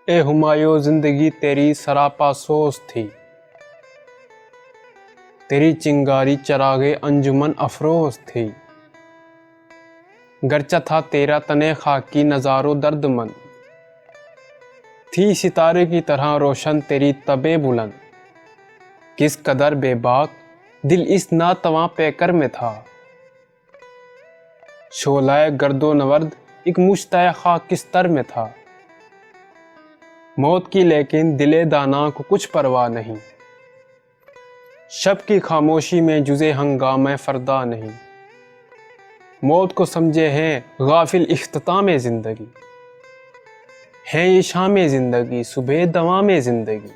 ए हुमायूं जिंदगी तेरी सरापा सोच थी, तेरी चिंगारी चरागे अंजुमन अफरोज थी। गर्चा था तेरा तने खाकी नज़ारो दर्दमंद, थी सितारे की तरह रोशन तेरी तबे बुलंद। किस कदर बेबाक दिल इस नातवां पैकर में था, शोलाए गर्दो नवर्द एक मुश्ताए खाकिस्तर में था। मौत की लेकिन दिले दाना को कुछ परवाह नहीं, शब की खामोशी में जुज़े हंगामे फरदा नहीं। मौत को समझे हैं गाफिल इख्तिताम ज़िंदगी, है ये शाम ज़िंदगी सुबह दवाम ज़िंदगी।